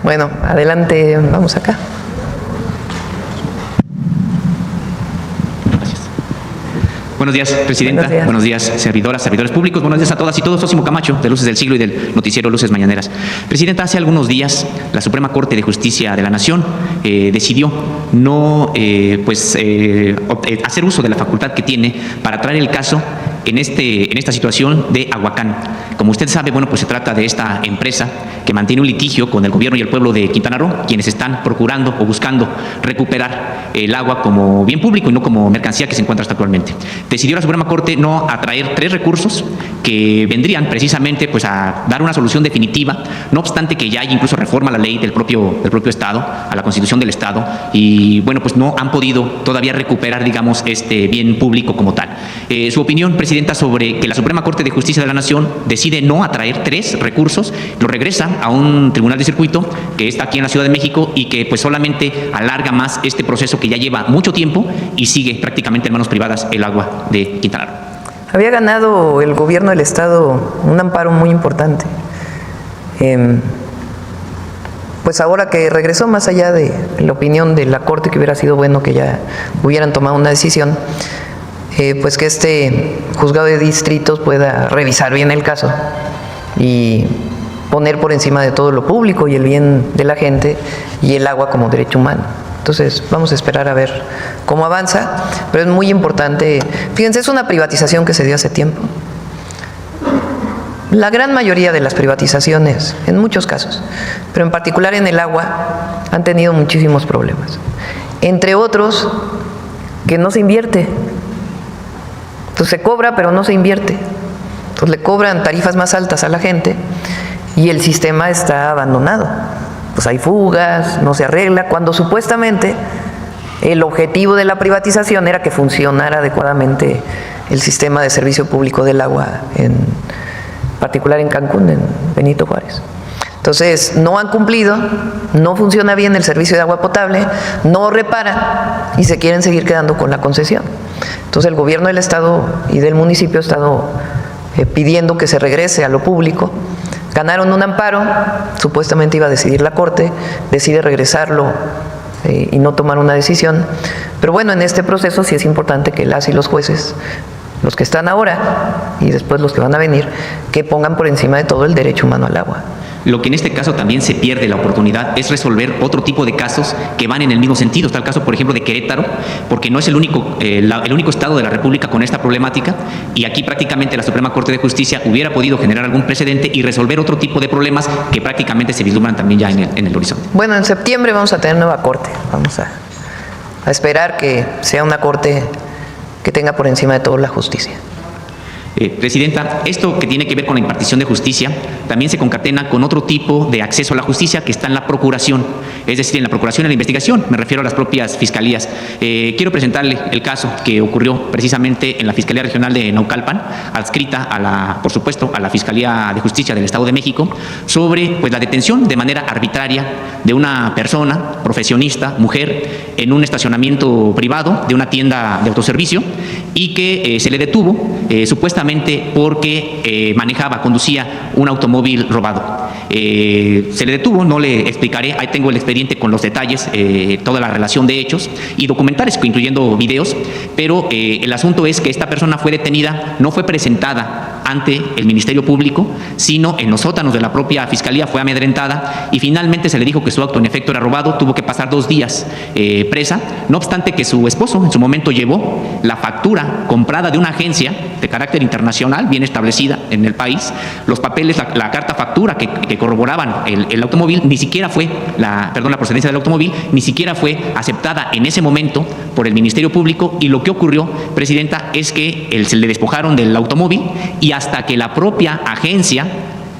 Bueno, adelante, vamos acá. Buenos días, Presidenta. Buenos días, servidoras, servidores públicos. Buenos días a todas y todos. Sósimo Camacho, de Luces del Siglo y del noticiero Luces Mañaneras. Presidenta, hace algunos días la Suprema Corte de Justicia de la Nación decidió no hacer uso de la facultad que tiene para traer el caso en esta situación de Ahuacán. Como usted sabe, bueno, pues se trata de esta empresa que mantiene un litigio con el gobierno y el pueblo de Quintana Roo, quienes están procurando o buscando recuperar el agua como bien público y no como mercancía que se encuentra hasta actualmente. Decidió la Suprema Corte no atraer 3 recursos que vendrían precisamente pues a dar una solución definitiva, no obstante que ya hay incluso reforma a la ley del propio Estado, a la Constitución del Estado, y bueno, pues no han podido todavía recuperar, digamos, este bien público como tal. Su opinión, Presidenta, sobre que la Suprema Corte de Justicia de la Nación decide no atraer 3 recursos, lo regresa a un tribunal de circuito que está aquí en la Ciudad de México y que pues solamente alarga más este proceso que ya lleva mucho tiempo y sigue prácticamente en manos privadas el agua de Quintana Roo. Había ganado el gobierno del Estado un amparo muy importante. Pues ahora que regresó, más allá de la opinión de la Corte, que hubiera sido bueno que ya hubieran tomado una decisión, pues que este juzgado de distritos pueda revisar bien el caso y poner por encima de todo lo público y el bien de la gente y el agua como derecho humano. Entonces vamos a esperar a ver cómo avanza, pero es muy importante. Fíjense, es una privatización que se dio hace tiempo. La gran mayoría de las privatizaciones, en muchos casos, pero en particular en el agua, han tenido muchísimos problemas. Entre otros, que no se invierte. Entonces se cobra, pero no se invierte. Entonces le cobran tarifas más altas a la gente y el sistema está abandonado. Pues hay fugas, no se arregla, cuando supuestamente el objetivo de la privatización era que funcionara adecuadamente el sistema de servicio público del agua, en particular en Cancún, en Benito Juárez. Entonces, no han cumplido, no funciona bien el servicio de agua potable, no repara y se quieren seguir quedando con la concesión. Entonces, el gobierno del Estado y del municipio ha estado pidiendo que se regrese a lo público. Ganaron un amparo, supuestamente iba a decidir la Corte, decide regresarlo y no tomar una decisión. Pero bueno, en este proceso sí es importante que las y los jueces, los que están ahora y después los que van a venir, que pongan por encima de todo el derecho humano al agua. Lo que en este caso también se pierde la oportunidad es resolver otro tipo de casos que van en el mismo sentido. Está el caso, por ejemplo, de Querétaro, porque no es el único estado de la República con esta problemática, y aquí prácticamente la Suprema Corte de Justicia hubiera podido generar algún precedente y resolver otro tipo de problemas que prácticamente se vislumbran también ya en el horizonte. Bueno, en septiembre vamos a tener nueva Corte. Vamos a esperar que sea una Corte que tenga por encima de todo la justicia. Presidenta, esto que tiene que ver con la impartición de justicia también se concatena con otro tipo de acceso a la justicia que está en la procuración, es decir, en la procuración y en la investigación, me refiero a las propias fiscalías. Quiero presentarle el caso que ocurrió precisamente en la Fiscalía Regional de Naucalpan, adscrita por supuesto, a la Fiscalía de Justicia del Estado de México, sobre pues la detención de manera arbitraria de una persona, profesionista, mujer, en un estacionamiento privado de una tienda de autoservicio, y que se le detuvo supuestamente porque conducía un automóvil robado. Se le detuvo, no le explicaré, ahí tengo el expediente con los detalles, toda la relación de hechos y documentales, incluyendo videos, pero el asunto es que esta persona fue detenida, no fue presentada ante el Ministerio Público, sino en los sótanos de la propia Fiscalía, fue amedrentada y finalmente se le dijo que su auto en efecto era robado, tuvo que pasar 2 días presa, no obstante que su esposo en su momento llevó la factura comprada de una agencia de carácter internacional, bien establecida en el país, los papeles, la carta factura que corroboraban el automóvil, ni siquiera fue, la procedencia del automóvil, ni siquiera fue aceptada en ese momento por el Ministerio Público, y lo que ocurrió, Presidenta, es que se le despojaron del automóvil y hasta que la propia agencia,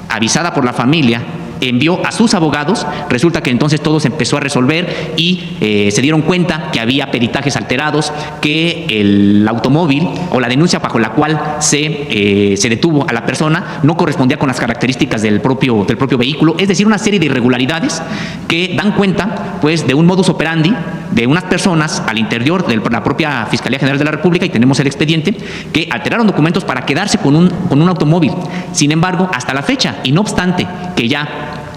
avisada por la familia, envió a sus abogados, resulta que entonces todo se empezó a resolver y se dieron cuenta que había peritajes alterados, que el automóvil o la denuncia bajo la cual se detuvo a la persona no correspondía con las características del propio vehículo, es decir, una serie de irregularidades que dan cuenta pues de un modus operandi de unas personas al interior de la propia Fiscalía General de la República, y tenemos el expediente, que alteraron documentos para quedarse con un automóvil. Sin embargo, hasta la fecha, y no obstante que ya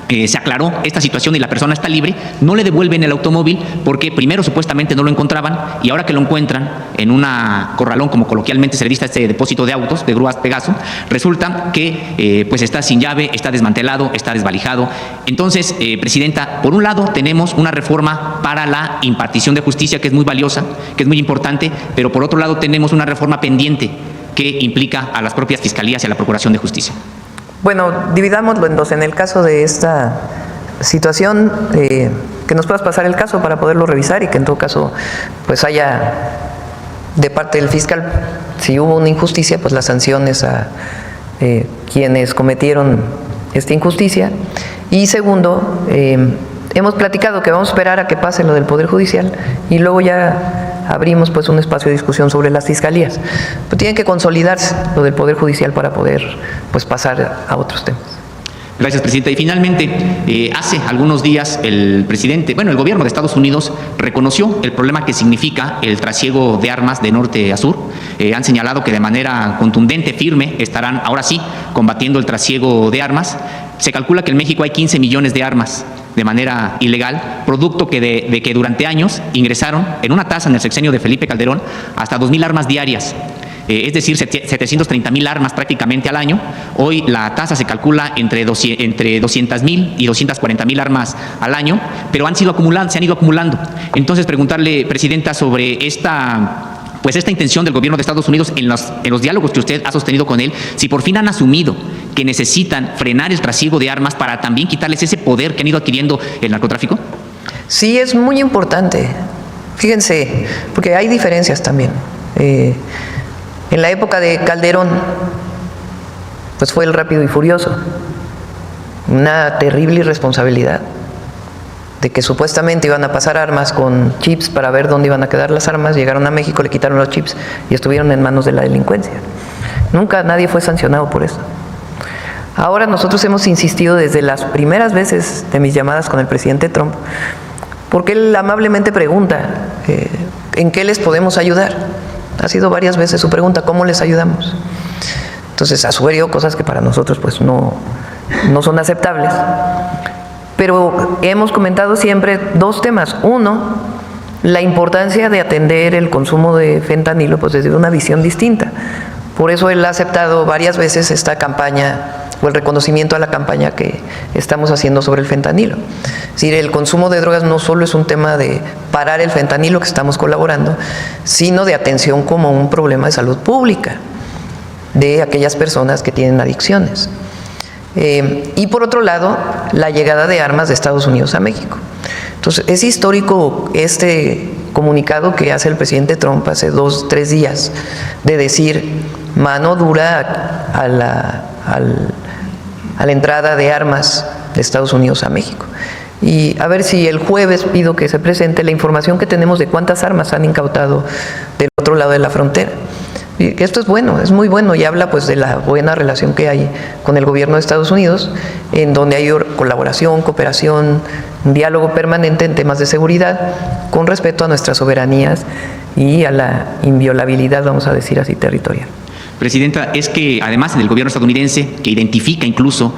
se aclaró esta situación y la persona está libre, no le devuelven el automóvil porque primero supuestamente no lo encontraban y ahora que lo encuentran en una corralón, como coloquialmente se le dice a este depósito de autos, de grúas Pegaso, resulta que pues está sin llave, está desmantelado, está desvalijado. Entonces, Presidenta, por un lado tenemos una reforma para la impartición de justicia que es muy valiosa, que es muy importante, pero por otro lado tenemos una reforma pendiente que implica a las propias fiscalías y a la Procuración de Justicia. Bueno, dividámoslo en dos. En el caso de esta situación, que nos puedas pasar el caso para poderlo revisar y que en todo caso pues haya de parte del fiscal, si hubo una injusticia, pues las sanciones a quienes cometieron esta injusticia. Y segundo, hemos platicado que vamos a esperar a que pase lo del Poder Judicial y luego ya abrimos pues un espacio de discusión sobre las fiscalías. Pero tienen que consolidarse lo del Poder Judicial para poder pues pasar a otros temas. Gracias, Presidenta. Y finalmente, hace algunos días el gobierno de Estados Unidos reconoció el problema que significa el trasiego de armas de norte a sur. Han señalado que de manera contundente, firme, estarán ahora sí combatiendo el trasiego de armas. Se calcula que en México hay 15 millones de armas de manera ilegal, producto de que durante años ingresaron en una tasa en el sexenio de Felipe Calderón hasta 2,000 armas diarias. Es decir, 730,000 armas prácticamente al año. Hoy la tasa se calcula entre 200,000 y 240,000 armas al año, pero se han ido acumulando. Entonces, preguntarle, Presidenta, sobre esta intención del gobierno de Estados Unidos en los diálogos que usted ha sostenido con él, si por fin han asumido que necesitan frenar el trasiego de armas para también quitarles ese poder que han ido adquiriendo el narcotráfico. Sí, es muy importante. Fíjense, porque hay diferencias también. En la época de Calderón, pues fue el Rápido y Furioso, una terrible irresponsabilidad de que supuestamente iban a pasar armas con chips para ver dónde iban a quedar las armas, llegaron a México, le quitaron los chips y estuvieron en manos de la delincuencia. Nunca nadie fue sancionado por eso. Ahora nosotros hemos insistido desde las primeras veces de mis llamadas con el presidente Trump, porque él amablemente pregunta, ¿en qué les podemos ayudar? Ha sido varias veces su pregunta, ¿cómo les ayudamos? Entonces ha sugerido cosas que para nosotros pues no son aceptables. Pero hemos comentado siempre dos temas. Uno, la importancia de atender el consumo de fentanilo pues desde una visión distinta. Por eso él ha aceptado varias veces esta campaña o el reconocimiento a la campaña que estamos haciendo sobre el fentanilo. Es decir, el consumo de drogas no solo es un tema de parar el fentanilo, que estamos colaborando, sino de atención como un problema de salud pública de aquellas personas que tienen adicciones. Y por otro lado, la llegada de armas de Estados Unidos a México. Entonces, es histórico este comunicado que hace el presidente Trump hace 2-3 días de decir mano dura a la entrada de armas de Estados Unidos a México. Y a ver si el jueves pido que se presente la información que tenemos de cuántas armas han incautado del otro lado de la frontera. Y esto es bueno, es muy bueno y habla pues de la buena relación que hay con el gobierno de Estados Unidos, en donde hay colaboración, cooperación, un diálogo permanente en temas de seguridad con respecto a nuestras soberanías y a la inviolabilidad, vamos a decir así, territorial. Presidenta, es que además del gobierno estadounidense, que identifica incluso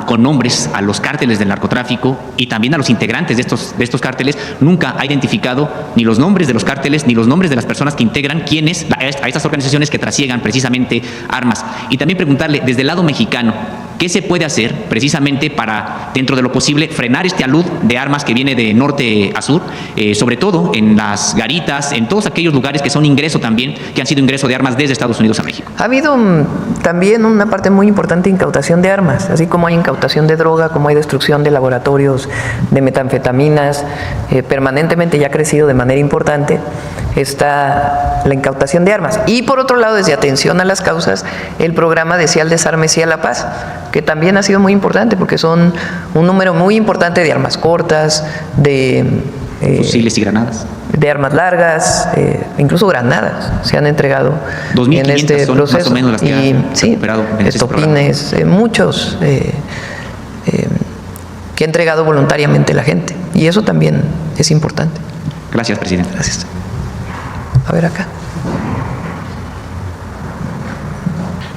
con nombres a los cárteles del narcotráfico y también a los integrantes de estos cárteles, nunca ha identificado ni los nombres de los cárteles ni los nombres de las personas que integran a estas organizaciones que trasiegan precisamente armas. Y también preguntarle, desde el lado mexicano, ¿qué se puede hacer precisamente para, dentro de lo posible, frenar este alud de armas que viene de norte a sur, sobre todo en las garitas, en todos aquellos lugares que son ingreso también, que han sido ingreso de armas desde Estados Unidos a México? Ha habido también una parte muy importante de incautación de armas, así como hay incautación de droga, como hay destrucción de laboratorios de metanfetaminas, permanentemente ya ha crecido de manera importante, está la incautación de armas. Y por otro lado, desde atención a las causas, el programa de Sí al Desarme, Sí a la Paz, que también ha sido muy importante porque son un número muy importante de armas cortas, de fusiles y granadas, de armas largas, incluso granadas se han entregado 2.500 en este son proceso. Más o menos las que han recuperado en este estopines, muchos que ha entregado voluntariamente la gente, y eso también es importante. Gracias, presidente. Gracias. A ver acá.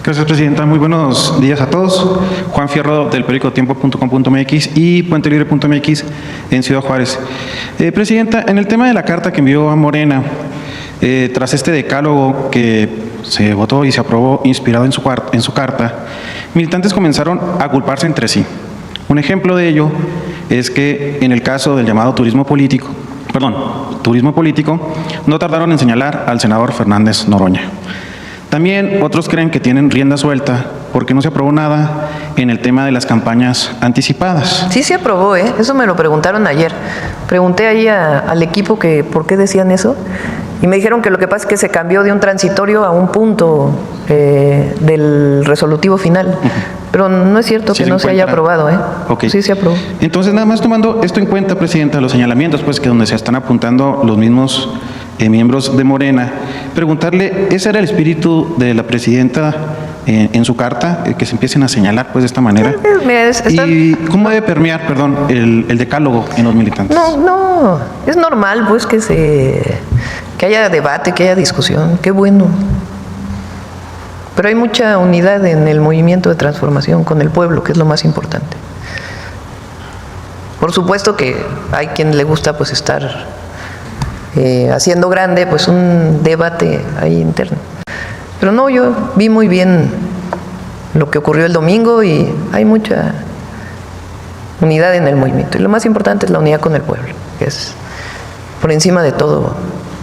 Gracias, Presidenta. Muy buenos días a todos. Juan Fierro, del periódico tiempo.com.mx y puentelibre.mx en Ciudad Juárez. Presidenta, en el tema de la carta que envió a Morena, tras este decálogo que se votó y se aprobó inspirado en su carta, militantes comenzaron a culparse entre sí. Un ejemplo de ello es que en el caso del llamado turismo político, no tardaron en señalar al senador Fernández Noroña. También otros creen que tienen rienda suelta porque no se aprobó nada en el tema de las campañas anticipadas. Sí se aprobó, ¿eh? Eso me lo preguntaron ayer. Pregunté ahí al equipo que por qué decían eso y me dijeron que lo que pasa es que se cambió de un transitorio a un punto del resolutivo final. Pero no es cierto que no se haya aprobado, ¿eh? Okay. Sí se aprobó. Entonces, nada más tomando esto en cuenta, Presidenta, los señalamientos, pues, que donde se están apuntando los mismos miembros de Morena, preguntarle, ¿ese era el espíritu de la Presidenta en su carta, que se empiecen a señalar, pues, de esta manera? ¿Y cómo debe permear, el decálogo en los militantes? No, es normal, pues, que haya debate, que haya discusión, qué bueno. Pero hay mucha unidad en el movimiento de transformación con el pueblo, que es lo más importante. Por supuesto que hay quien le gusta, pues, estar haciendo grande, pues, un debate ahí interno. Pero no, yo vi muy bien lo que ocurrió el domingo y hay mucha unidad en el movimiento. Y lo más importante es la unidad con el pueblo, que es por encima de todo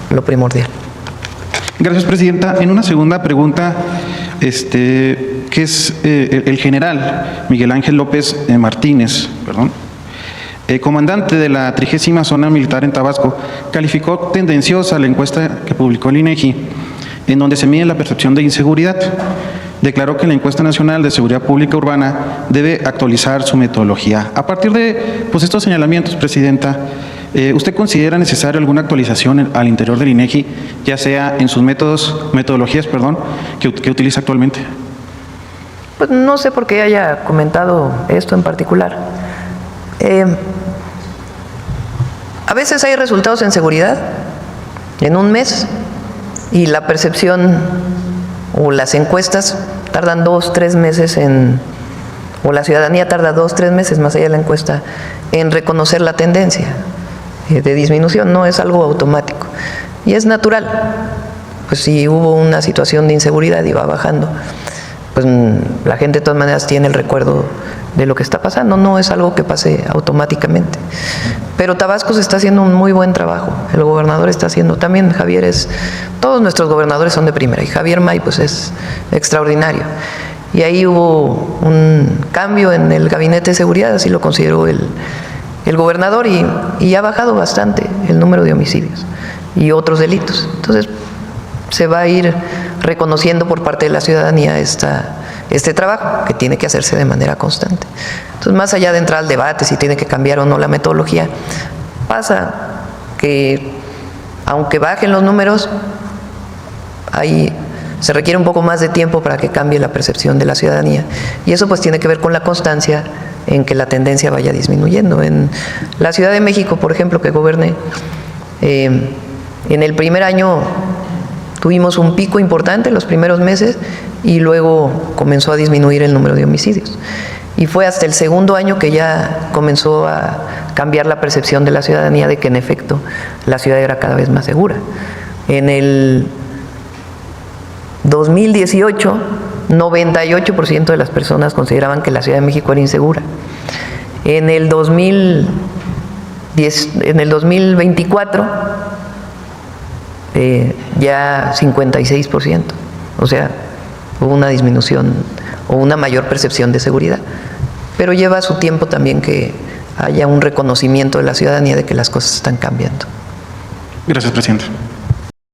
lo primordial. Gracias, Presidenta. En una segunda pregunta, que es el general Miguel Ángel López Martínez, comandante de la 30ª Zona Militar en Tabasco, calificó tendenciosa la encuesta que publicó el INEGI, en donde se mide la percepción de inseguridad. Declaró que la encuesta nacional de seguridad pública urbana debe actualizar su metodología. A partir de, pues, estos señalamientos, Presidenta, ¿usted considera necesaria alguna actualización al interior del INEGI, ya sea en sus metodologías, que utiliza actualmente? Pues no sé por qué haya comentado esto en particular. A veces hay resultados en seguridad en un mes y la percepción o las encuestas tardan 2-3 meses o la ciudadanía tarda 2-3 meses más allá de la encuesta en reconocer la tendencia de disminución. No es algo automático y es natural. Pues si hubo una situación de inseguridad y va bajando, pues la gente de todas maneras tiene el recuerdo de lo que está pasando. No es algo que pase automáticamente. Pero Tabasco se está haciendo un muy buen trabajo. El gobernador está haciendo también. Todos nuestros gobernadores son de primera y Javier May, pues, es extraordinario. Y ahí hubo un cambio en el gabinete de seguridad, así lo consideró el gobernador, y ha bajado bastante el número de homicidios y otros delitos. Entonces se va a ir reconociendo por parte de la ciudadanía este trabajo que tiene que hacerse de manera constante. Entonces, más allá de entrar al debate si tiene que cambiar o no la metodología, pasa que aunque bajen los números, se requiere un poco más de tiempo para que cambie la percepción de la ciudadanía, y eso, pues, tiene que ver con la constancia en que la tendencia vaya disminuyendo. En la Ciudad de México, por ejemplo, que goberné, en el primer año tuvimos un pico importante los primeros meses y luego comenzó a disminuir el número de homicidios. Y fue hasta el segundo año que ya comenzó a cambiar la percepción de la ciudadanía de que, en efecto, la ciudad era cada vez más segura. En el 2018, 98% de las personas consideraban que la Ciudad de México era insegura. En el 2024, ya 56%. O sea, hubo una disminución o una mayor percepción de seguridad. Pero lleva su tiempo también que haya un reconocimiento de la ciudadanía de que las cosas están cambiando. Gracias, Presidente.